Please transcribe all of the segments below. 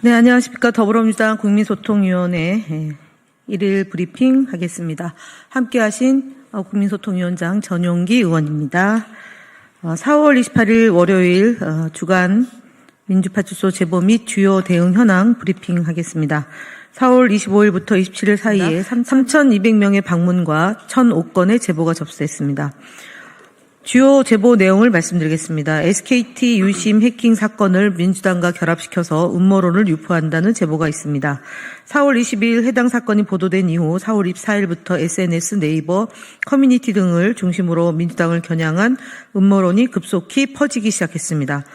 네, 안녕하십니까. 더불어민주당 국민소통위원회 1일 브리핑 하겠습니다. 함께 하신 국민소통위원장 전용기 의원입니다. 4월 28일 월요일 주간 민주파출소 제보 및 주요 대응 현황 브리핑 하겠습니다. 4월 25일부터 27일 사이에 3,200명의 방문과 1,005건의 제보가 접수됐습니다. 주요 제보 내용을 말씀드리겠습니다. SKT 유심 해킹 사건을 민주당과 결합시켜서 음모론을 유포한다는 제보가 있습니다. 4월 20일 해당 사건이 보도된 이후 4월 24일부터 SNS, 네이버, 커뮤니티 등을 중심으로 민주당을 겨냥한 음모론이 급속히 퍼지기 시작했습니다.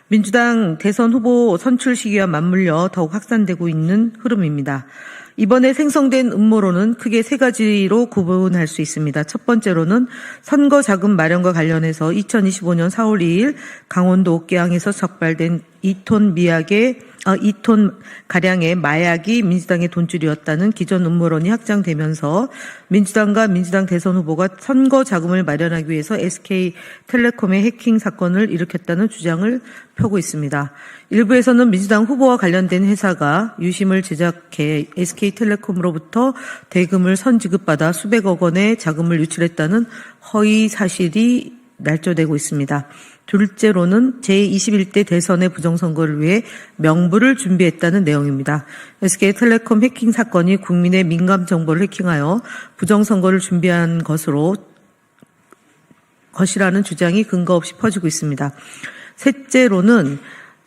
민주당 대선 후보 선출 시기와 맞물려 더욱 확산되고 있는 흐름입니다. 이번에 생성된 음모론은 크게 세 가지로 구분할 수 있습니다. 첫 번째로는 선거 자금 마련과 관련해서 2025년 4월 2일 강원도 옥계항에서 적발된 2톤 가량의 마약이 민주당의 돈줄이었다는 기존 음모론이 확장되면서 민주당과 민주당 대선 후보가 선거 자금을 마련하기 위해서 SK텔레콤의 해킹 사건을 일으켰다는 주장을 펴고 있습니다. 일부에서는 민주당 후보와 관련된 회사가 유심을 제작해 SK텔레콤으로부터 대금을 선지급받아 수백억 원의 자금을 유출했다는 허위 사실이 날조되고 있습니다. 둘째로는 제21대 대선의 부정선거를 위해 명부를 준비했다는 내용입니다. SK텔레콤 해킹 사건이 국민의 민감 정보를 해킹하여 부정선거를 준비한 것이라는 주장이 근거 없이 퍼지고 있습니다. 셋째로는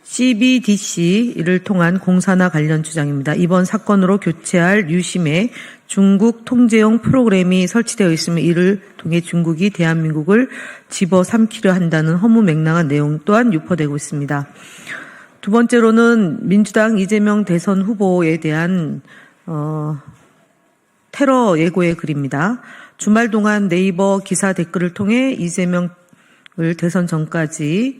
CBDC를 통한 공사나 관련 주장입니다. 이번 사건으로 교체할 유심에 중국 통제용 프로그램이 설치되어 있으며 이를 통해 중국이 대한민국을 집어삼키려 한다는 허무맹랑한 내용 또한 유포되고 있습니다. 두 번째로는 민주당 이재명 대선 후보에 대한 테러 예고의 글입니다. 주말 동안 네이버 기사 댓글을 통해 이재명을 대선 전까지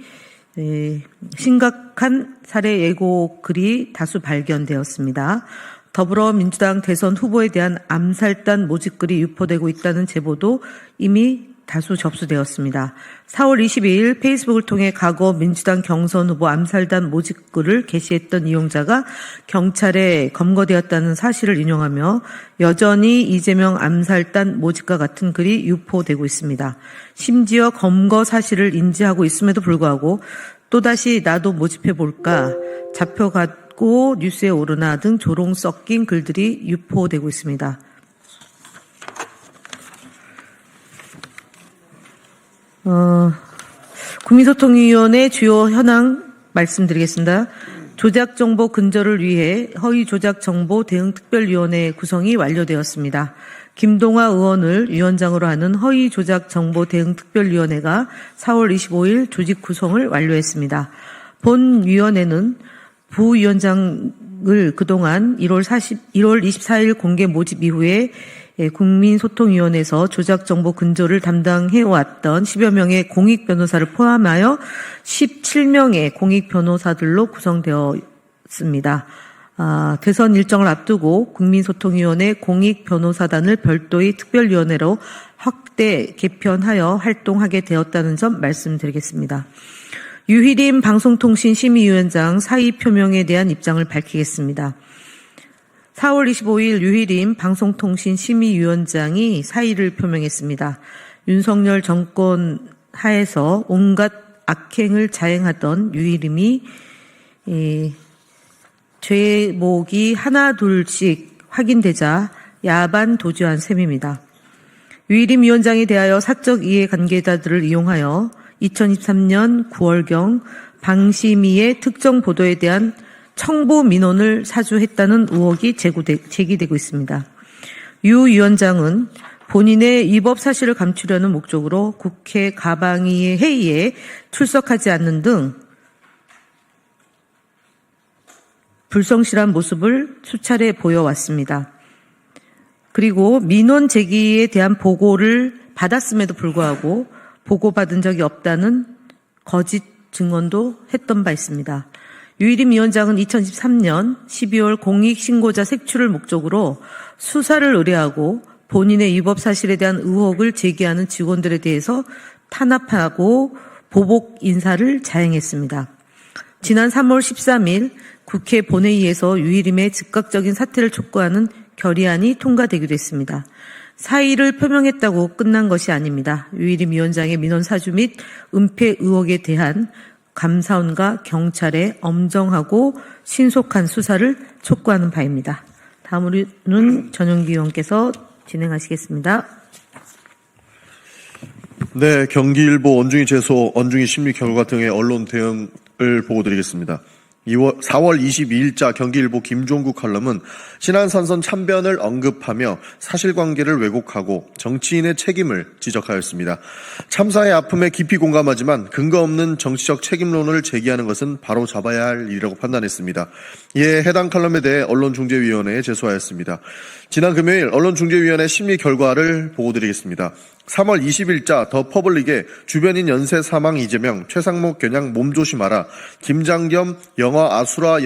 심각한 살해 예고 글이 다수 발견되었습니다. 더불어민주당 대선 후보에 대한 암살단 모집글이 유포되고 있다는 제보도 이미 다수 접수되었습니다. 4월 22일 페이스북을 통해 과거 민주당 경선 후보 암살단 모집글을 게시했던 이용자가 경찰에 검거되었다는 사실을 인용하며 여전히 이재명 암살단 모집과 같은 글이 유포되고 있습니다. 심지어 검거 사실을 인지하고 있음에도 불구하고 또다시 나도 모집해볼까, 잡혀갔고 뉴스에 오르나 등 조롱 섞인 글들이 유포되고 있습니다. 국민소통위원회 주요 현황 말씀드리겠습니다. 조작정보 근절을 위해 허위조작정보 대응특별위원회 구성이 완료되었습니다. 김동화 의원을 위원장으로 하는 허위조작정보 대응특별위원회가 4월 25일 조직 구성을 완료했습니다. 본 위원회는 부위원장을 그동안 1월 24일 공개 모집 이후에 국민소통위원회에서 조작정보 근절을 담당해왔던 10여 명의 공익변호사를 포함하여 17명의 공익변호사들로 구성되었습니다. 대선 일정을 앞두고 국민소통위원회 공익변호사단을 별도의 특별위원회로 확대 개편하여 활동하게 되었다는 점 말씀드리겠습니다. 유희림 방송통신심의위원장 사의 표명에 대한 입장을 밝히겠습니다. 4월 25일 유희림 방송통신심의위원장이 사의를 표명했습니다. 윤석열 정권 하에서 온갖 악행을 자행하던 유희림이 죄목이 하나 둘씩 확인되자 야반 도주한 셈입니다. 유희림 위원장에 대하여 사적 이해관계자들을 이용하여 2023년 9월경 방심위의 특정 보도에 대한 청부 민원을 사주했다는 의혹이 제기되고 있습니다. 유 위원장은 본인의 위법 사실을 감추려는 목적으로 국회 가방위 회의에 출석하지 않는 등 불성실한 모습을 수차례 보여왔습니다. 그리고 민원 제기에 대한 보고를 받았음에도 불구하고 보고받은 적이 없다는 거짓 증언도 했던 바 있습니다. 유희림 위원장은 2013년 12월 공익신고자 색출을 목적으로 수사를 의뢰하고 본인의 위법 사실에 대한 의혹을 제기하는 직원들에 대해서 탄압하고 보복 인사를 자행했습니다. 지난 3월 13일 국회 본회의에서 유일임의 즉각적인 사퇴를 촉구하는 결의안이 통과되기도 했습니다. 사의를 표명했다고 끝난 것이 아닙니다. 유일임 위원장의 민원 사주 및 은폐 의혹에 대한 감사원과 경찰의 엄정하고 신속한 수사를 촉구하는 바입니다. 다음으로는 전용기 의원께서 진행하시겠습니다. 네, 경기일보 원중이 제소, 원중이 심리 결과 등의 언론 대응을 보고드리겠습니다. 4월 22일자 경기일보 김종국 칼럼은 신안산선 참변을 언급하며 사실관계를 왜곡하고 정치인의 책임을 지적하였습니다. 참사의 아픔에 깊이 공감하지만 근거 없는 정치적 책임론을 제기하는 것은 바로 잡아야 할 일이라고 판단했습니다. 이에 해당 칼럼에 대해 언론중재위원회에 제소하였습니다. 지난 금요일 언론중재위원회 심리 결과를 보고드리겠습니다. 3월 20일자 더 퍼블릭에 주변인 연쇄 사망 이재명, 최상목 겨냥 몸조심하라, 김장겸 영화 아수라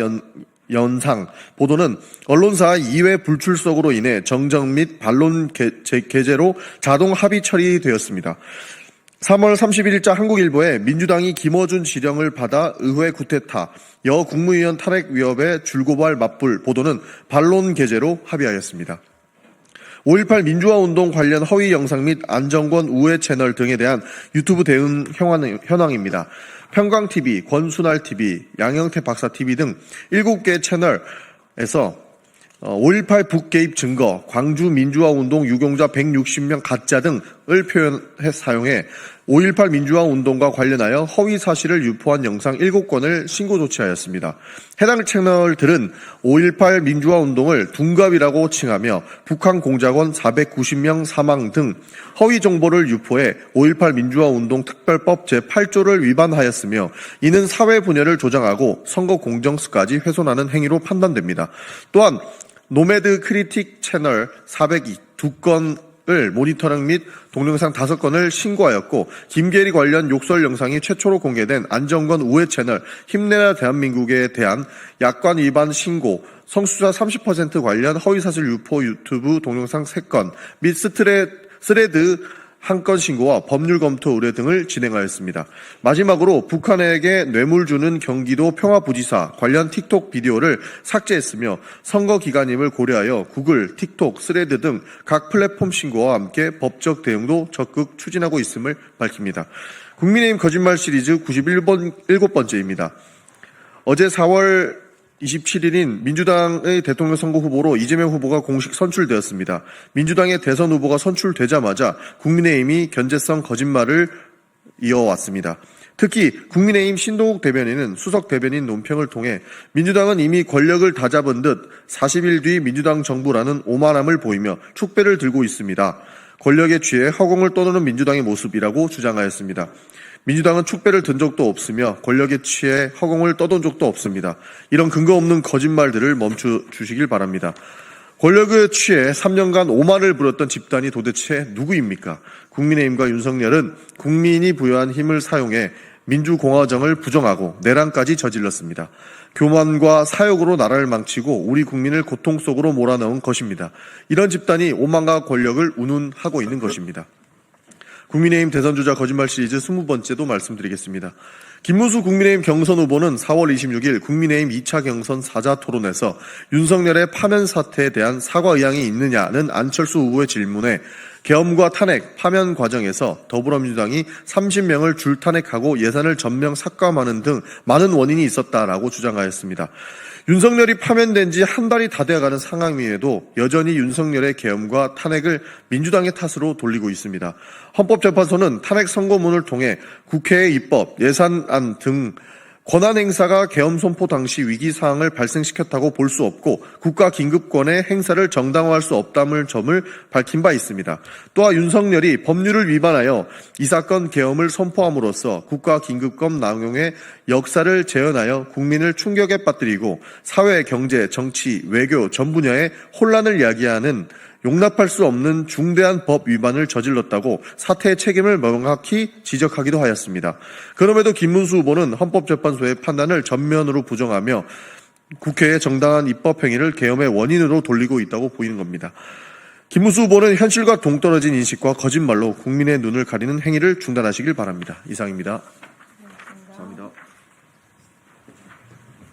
연상 보도는 언론사 2회 불출석으로 인해 정정 및 반론 게재로 자동 합의 처리되었습니다. 3월 31일자 한국일보에 민주당이 김어준 지령을 받아 의회 구테타, 여 국무위원 탄핵 위협에 줄고발 맞불 보도는 반론 게재로 합의하였습니다. 5.18 민주화운동 관련 허위 영상 및 안정권 우회 채널 등에 대한 유튜브 대응 현황입니다. 평광TV, 권순알TV, 양영태 박사TV 등 7개 채널에서 5.18 북개입 증거, 광주 민주화운동 유공자 160명 가짜 등을 표현해 사용해 5.18 민주화운동과 관련하여 허위 사실을 유포한 영상 7건을 신고 조치하였습니다. 해당 채널들은 5.18 민주화운동을 둔갑이라고 칭하며 북한 공작원 490명 사망 등 허위 정보를 유포해 5.18 민주화운동 특별법 제8조를 위반하였으며 이는 사회 분열을 조장하고 선거 공정성까지 훼손하는 행위로 판단됩니다. 또한 노매드 크리틱 채널 402건을 모니터링 및 동영상 5건을 신고하였고 김계리 관련 욕설 영상이 최초로 공개된 안정권 우회 채널 힘내라 대한민국에 대한 약관 위반 신고, 성수자 30% 관련 허위사실 유포 유튜브 동영상 3건 및 스레드 1건 신고와 법률 검토 의뢰 등을 진행하였습니다. 마지막으로 북한에게 뇌물 주는 경기도 평화부지사 관련 틱톡 비디오를 삭제했으며 선거 기간임을 고려하여 구글, 틱톡, 스레드 등 각 플랫폼 신고와 함께 법적 대응도 적극 추진하고 있음을 밝힙니다. 국민의힘 거짓말 시리즈 7번째입니다. 어제 4월 27일인 민주당의 대통령 선거 후보로 이재명 후보가 공식 선출되었습니다. 민주당의 대선 후보가 선출되자마자 국민의힘이 견제성 거짓말을 이어왔습니다. 특히 국민의힘 신동욱 대변인은 수석 대변인 논평을 통해 민주당은 이미 권력을 다잡은 듯 40일 뒤 민주당 정부라는 오만함을 보이며 축배를 들고 있습니다. 권력에 취해 허공을 떠도는 민주당의 모습이라고 주장하였습니다. 민주당은 축배를 든 적도 없으며 권력에 취해 허공을 떠돈 적도 없습니다. 이런 근거 없는 거짓말들을 멈춰주시길 바랍니다. 권력에 취해 3년간 오만을 부렸던 집단이 도대체 누구입니까? 국민의힘과 윤석열은 국민이 부여한 힘을 사용해 민주공화정을 부정하고 내란까지 저질렀습니다. 교만과 사욕으로 나라를 망치고 우리 국민을 고통 속으로 몰아넣은 것입니다. 이런 집단이 오만과 권력을 운운하고 있는 것입니다. 국민의힘 대선주자 거짓말 시리즈 20번째도 말씀드리겠습니다. 김문수 국민의힘 경선 후보는 4월 26일 국민의힘 2차 경선 사자토론에서 윤석열의 파면 사태에 대한 사과 의향이 있느냐는 안철수 후보의 질문에 계엄과 탄핵, 파면 과정에서 더불어민주당이 30명을 줄탄핵하고 예산을 전면 삭감하는 등 많은 원인이 있었다라고 주장하였습니다. 윤석열이 파면된 지 한 달이 다 돼가는 상황임에도 여전히 윤석열의 계엄과 탄핵을 민주당의 탓으로 돌리고 있습니다. 헌법재판소는 탄핵 선고문을 통해 국회의 입법, 예산안 등 권한 행사가 계엄 선포 당시 위기 상황을 발생시켰다고 볼 수 없고 국가 긴급권의 행사를 정당화할 수 없다는 점을 밝힌 바 있습니다. 또한 윤석열이 법률을 위반하여 이 사건 계엄을 선포함으로써 국가 긴급권 남용의 역사를 재현하여 국민을 충격에 빠뜨리고 사회, 경제, 정치, 외교 전 분야에 혼란을 야기하는 용납할 수 없는 중대한 법 위반을 저질렀다고 사태의 책임을 명확히 지적하기도 하였습니다. 그럼에도 김문수 후보는 헌법재판소의 판단을 전면으로 부정하며 국회의 정당한 입법 행위를 계엄의 원인으로 돌리고 있다고 보이는 겁니다. 김문수 후보는 현실과 동떨어진 인식과 거짓말로 국민의 눈을 가리는 행위를 중단하시길 바랍니다. 이상입니다.